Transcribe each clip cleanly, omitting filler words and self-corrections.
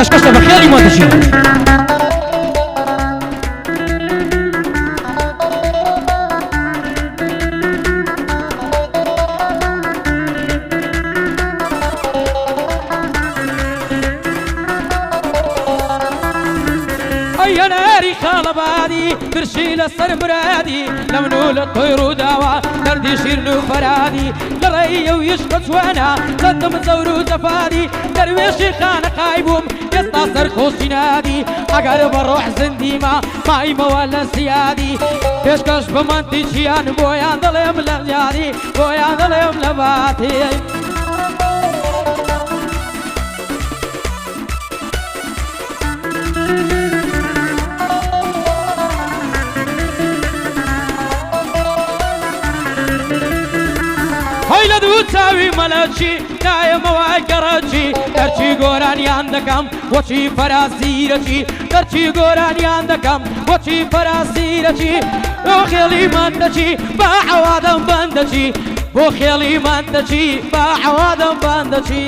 پێشکەشە بە خێڵی مۆتیجی يا ناري خالبادي برشي للسر مرادي لمنو للطير وداوا نردي شيرنو فرادي لرأي ويشقص وانا صدم زور وزفادي درويشي خان قايبوم يستا سرخوصي نادي اگر بروح زنديما ماي مولا سيادي بيشكش بمانتي جيان بويان ظلم لغيادي بويان ظلم لباتي هاي لدو تاوي ملاشي نايم واقراشي درشي قوراني عندكم وشي فراسيرشي درشي قوراني عندكم وشي فراسيرشي وخيلي مندشي باعوادم بندشي وخيلي مندشي باعوادم بندشي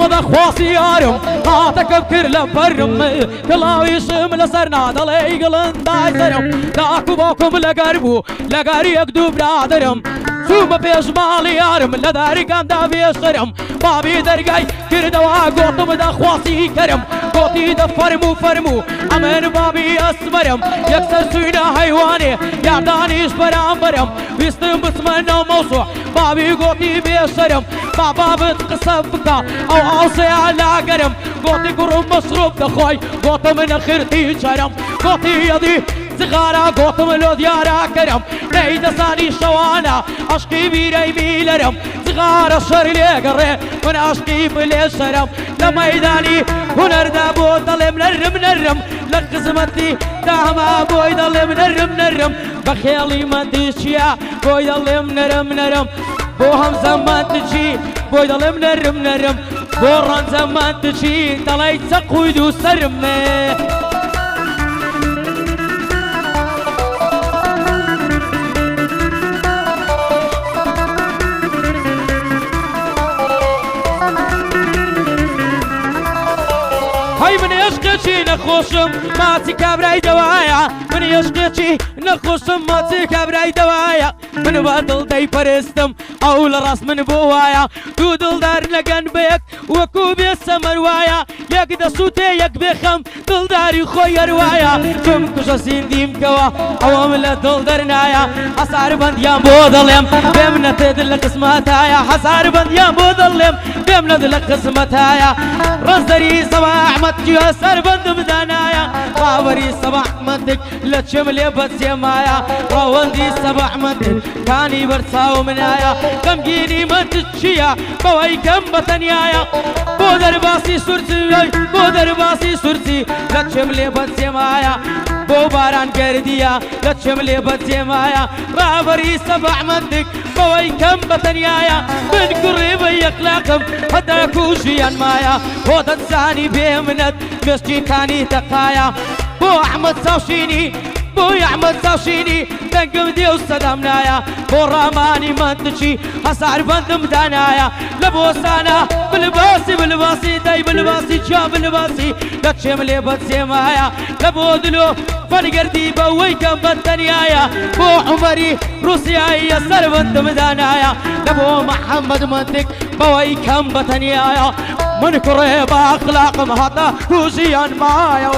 ماذا خواصي يارم هاتك بكر لبرم كلاوي شم لسرنا دلي قلن داي سرم داكو باكم لقربو لقاري يقدو برادرم سوما بيش مالي يارم لداري كان دا بيشرم بابي درقاي كردوا قوتم دا خواصي كرم قوتي دا فرمو امن بابي اسمرم يكسر سوينا حيواني يعدانيش برام ويستم بسمنا موسوع بابي قوتي بيشرم بابا بتقصفك او عاصي على قرم قوتي قرم مصروف دخوي قوتي من خيرتي شرم قوتي يدي زغارة قوتم لو ديارة كرم نيدا ساني شوانا عشقي بيري ميلرم زغارة شر ليقري من عشقي بلي شرم لميداني هنر دابو ضلم نرم لقزمتي داما بوي ضلم نرم بخيالي منديشيا بوي ضلم نرم بوهم زمان تجي بوي ضلم نرم بوران زمان تجي دلي تقويدو سرمي هاي من يشقشي نخوشم ماتي كبري دوايا من يشقشي نخوشم ماتي كبري دوايا من بطل دي برستم اول راس من بوايا دودل دار لقن بيك وكو بيسمر وايا يك دسوتي يك بخم دل داري خوي روايا كم كش سنديم كوا اوامل دل درنايا حسار بند يا بودلم بمن تدل قسمتايا حسار بند يا بودلم بمن تدل قسمتايا رزري صباح متجي حسار بند بدانايا باوري صباح متك لا تشمل بسيمايا روندي صباح متك كاني برساو منايا كم جيني متشيا بواي كم بتنيايا بودر باسي سرسي لا تشمل بسيمايا بو باران كرديا لا تشمل بسيمايا باوري صباح متك بواي كم بتنيايا من قريب يخلاقم حتى كوشيان مايا هودا تساني بيمنت مشتي كاني تقايا بو احمد ساوشيني بو احمد ساوشيني دنقم ديو صدمنايا بو راماني منتشي حسار بندم دانايا لبو سانا بالباسي داي بالباسي شا بالباسي لا تشملي بتسيمايا لبو دلو فنقردي بوي كم بتنيايا بو عمري روسيا يسر بندم دانايا لبو محمد منتك بوي كم بتنيايا من قريب اخلاق مهتا روسيان مايا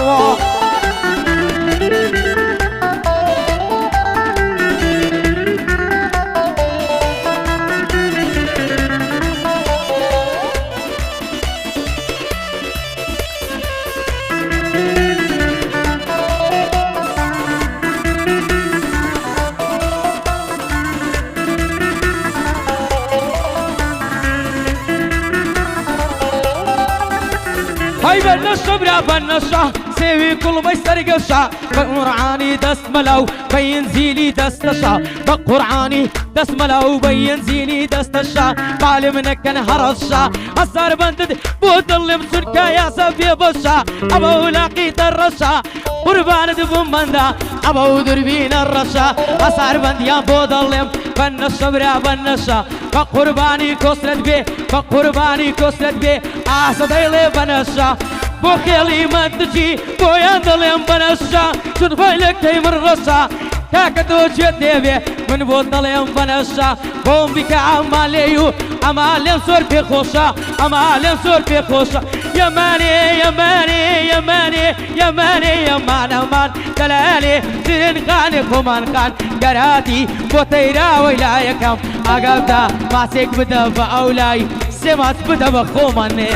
هاي بالنشا برا بالنشا بيوي كل بيسر قشا بقرعاني دسملو بينزيلي دستشا بقرعاني دسملو بينزيلي دستشا بعلمنا كان هرشا أصار بندد بود اللي مسركا يا سبي بشا أبو لاقيت الرشا قربان دبون بندا أبو دربين الرشا أصار بند يا بود اللي بنشا برا بنشا بقرباني كسرت بي بقرباني كسرت بي أصديلي بنشا بوخيلي مدجي بويان دليم بنشا شد فايلك تيمر رشا كاكدو جديبي من بوطليم بنشا بوم بك عماليو عماليم سور في خوشا عماليم سور في خوشا يماني يماني يماني يماني يمان امان دلالي زين خاني خمان خان قراتي بوتيرا ويلايكم اقابدا ماسك بدا فاولاي سمات بدا بخوماني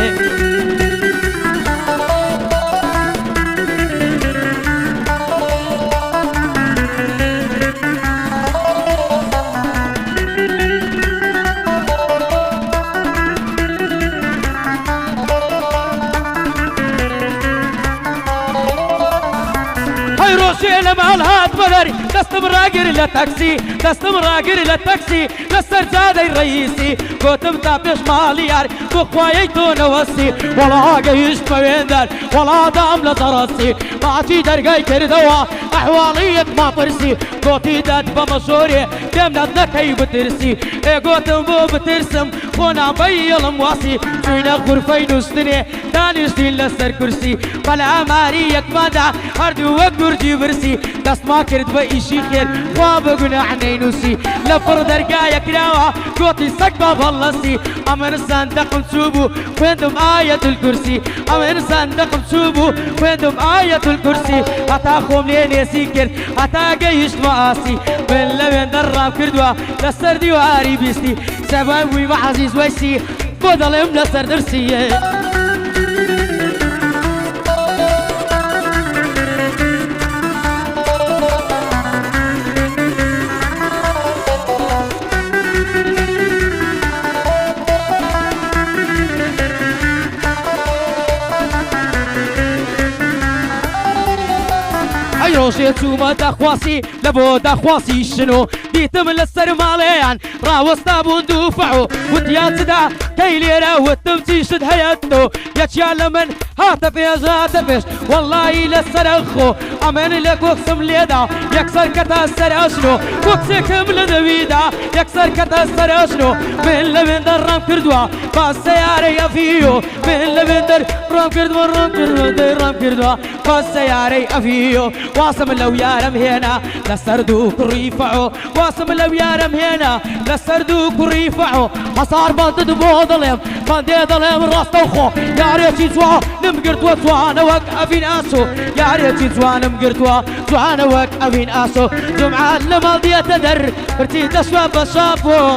روشينا مالهات بدري دستم راقر للتاكسي دستم راقر للتاكسي للسرجادة الرئيسي كتب تابش ماليار بخوايتو نوسي ولا قيش بويندر ولا دام لزرسي معتي درقاي كردوا احواليت ما فرسي قوتي داد بمشوري دمنا نكي بترسي قوتم بو بترسم خونا بيلم واسي شوينا غرفي نستني دانشتين لسر كرسي بلا ماريك مادا هردو وقدر جيبرسي دست ما كرد بإيشي خير خواب قناعني نوسي لفر درقايا كراوا قوتي سقبا بلسي امن صندق مشوبو ويندم آية الكرسي امن صندق مشوبو ويندم آية الكرسي حتى خوم ليني سيكر حتى قيش مقاسي من لبين درام كردوا لسر ديواري بيستي سباوي وعزيز ويسي بودلم لسر درسي روشي توما دخواسي لبو دخواسي شنو ديتم للسر ماليان راوستا بندوفعو وديات دا كيليرا وتمتي شد هياتو يتشال من هاتفيش هاتفيش والله للسر اخو امن لك وقسم ليدا يكسر كتا السر اشنو وقسكم لدويدا يكسر كتا السر اشنو من لبن درام كردوا فالسياري افيو من لبن درام كردوا رام كردوا فالسياري افيو واسم لو يارم هنا لسردوك ريفعو واسم لو يارم هنا لسردوك ريفعو حصار بندد بوضلم بندد ظلم راستوخو يا ريتي زوا نمقرت وزوانا وقفين اسو يا ريتي زوا نمقرت وزوانا وقفين اسو جمعة الماضية تدر برتي تشوى بشافو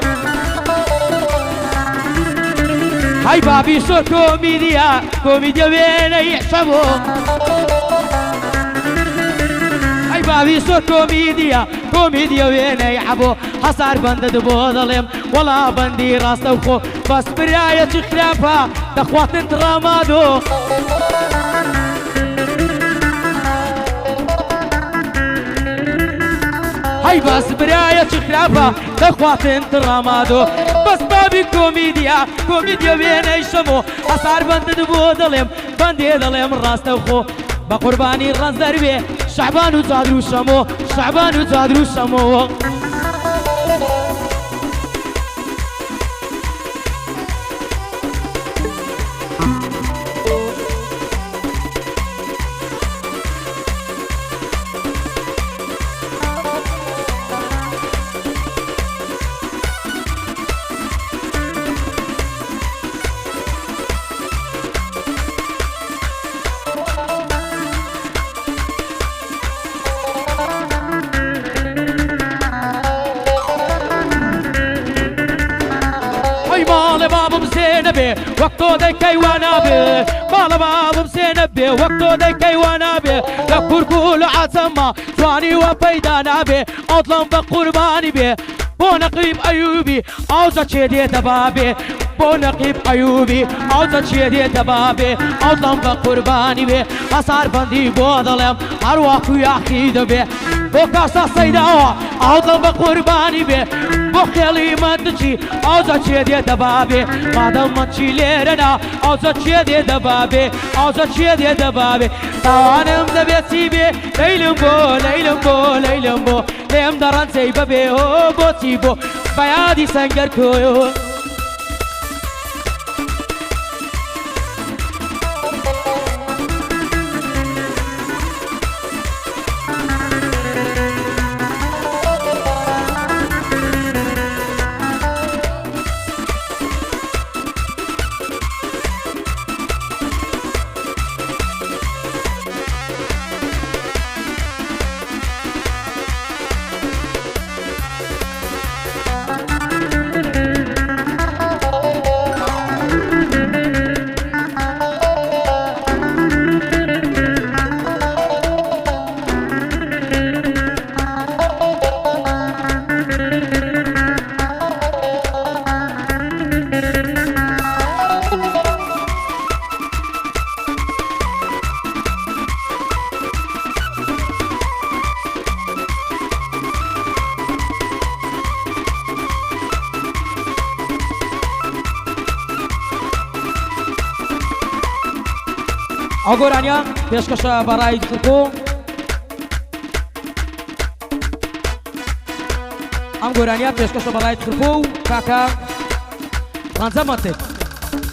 هاي بابي شو كوميديا كوميديا وين يحسبو بابي سو كوميديا كوميديا وين يعبو حصار بندد بوظلم ولا بندي راس وخو بس براية خلافها دخوات ترامادو هاي بس براية خلافها دخوات ترامادو بس بابي كوميديا كوميديا وين يشمو حصار بندد بوظلم بندي ظلم راس وخو بقرباني الراس دربي شعبان وزادرو شمو شعبان وزادرو شمو وقتو دي كيوانا بي مالا بابم سينبي وقتو دي كيوانا بي لكوركول عسما جواني وبيدانا بي اطلم بقرباني بي بو نقيب ايوبي اوزا چه دي دبابي بۆ نەقیب ئەیوبی ئەو چێ دێتە بابێ ئەو دڵم بە قوربانی بێ هەسار بەندی بۆ دەڵێم هەروەکو یاخی دەبێ بۆ کاسا سەیداوە ئەو دڵم بە قوربانی بێ بۆ خێڵی مندچی ئەو چێ دێتە بابێ مادەم من چی لێرەنا ئەو چێ دێتە بابێ ئەو چێ دێتە بابێ تاوانم دەبێت چی بێ لەیلم بۆ لەیلم بۆ لەیلم بۆ لێم دەڕەن چەی بەبێ هۆ بۆچی بۆ بەیادی سەنگەر کۆیۆ ئەو گۆرانیە پێشکەشە بەڕای خۆ ئەم گۆرانیە پێشکەشە بەڕای خۆ و کاکە ڕەنجەمەتێک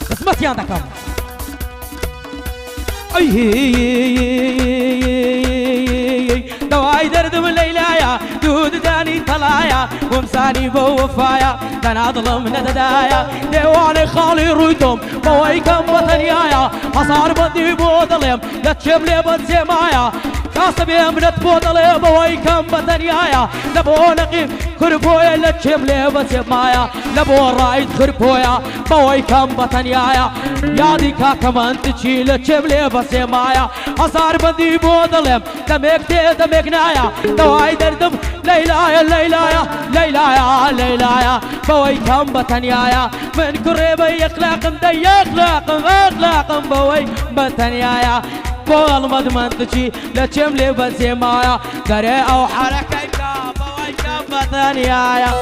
خزمەتیان دەکەم دەوای دەردم لەیلایە دووددانی تەڵایە ومسانی بۆ وەفایە تەنها دڵم نەدەدایە دێوانەی خاڵی ڕووی تۆم بەوەی کەم بەتەنیایە هەزار بەندی بۆ دەڵێم لە چێم لێ بەجێمایە کاسە بێ منەت بۆ دەڵێ بەوەی کەم بەتەنیایە لە بۆ نەقیب خرپۆیە لە چێم لێ بەجێمایە لە بۆ ڕایت خرپۆیە بەوەی کەم بەتەنیایە یادی کاکەمەندچی لە چێم لێ بەجێمایە هەزار بەندی بۆ دەڵێم دەمێک تێ دەمێک نایە دەوای دەردم لەیلایە لەیلایە لەیلایە لەیلایە بەوەی کەم بەتەنیایە من کوڕێ بە یەخلاقم دە یەخلاقم ئەخلاقم بەوەی بەتەنیایە بۆ ئەڵمەدمەندچی لە چێم لێ بەجێمایە دەرێ ئەو حەرەکەی بکە بەوەی کەم بەتەنیایە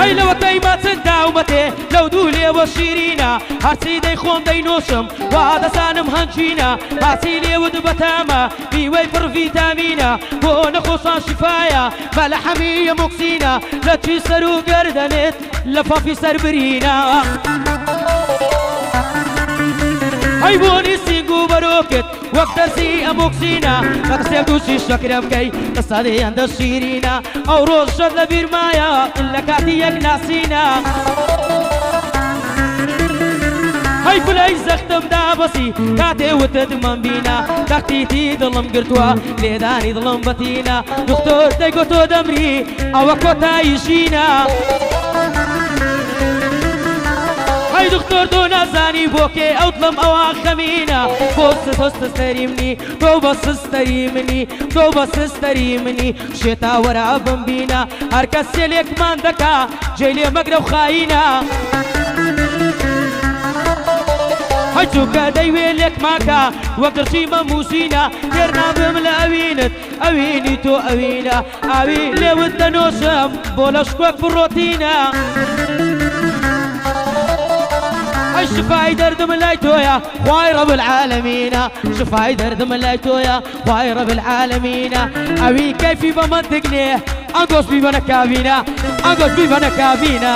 هەی لەوەکەی ماچن داومەتێ لەو دوو لێوە شیرینە هەرچی دەیخۆم دەینۆشم وا دەزانم هەنجینە هاچی لێوت بەتامە میوەی پڕ ڤیتامینە بۆ نەخۆشان شیفایە بە لە حەمیە موکسینە لە چی سەر و گەردەنێت لە فافی سەر برینە هەی بۆنی سینگ و بەرۆکت وەک دەرسی ئەمۆکسینە لە قسێ دووشی شەکرە بکەی قسەدەیان دە شیرینە ئەو ڕۆژەت لە بیرمایە لە کاتی یەک ناسینە هەی گولەی زەختم دابەسی کاتێ وتت من بینە دەختیتی دڵم گرتووە لێدانی دڵم بەتینە دکتۆر دەیگۆتۆ دەمری ئەوە کۆتایی ژینە هەی دکتۆر تۆ نازانی بۆکێ ئەو دڵم ئەوە خەمینە بۆ سستەری منی تۆ بە سستەری منی تۆ بە سستەری منی شێتا وەرە بمبینە هەر کەس سێلێکمان دەکا جێ لێ مەگرە و خاینە هەی چووکە دەیوێ لێک ماکە وەک گرچی مەموسینە تێر نابم لە ئەوینت ئەوینی تۆ ئەوینە ئاوی لێوت دەنۆشم بۆ لە شکۆک بڕۆتینە شفای دردم لای تۆیە خوای رب العالمین شفای دردم لای تۆیە خوای رب العالمین ئەوی کەیفی بە من دگنێ ئەنگۆش بی بە نەکابینە ئەنگۆش بی بە نەکابینە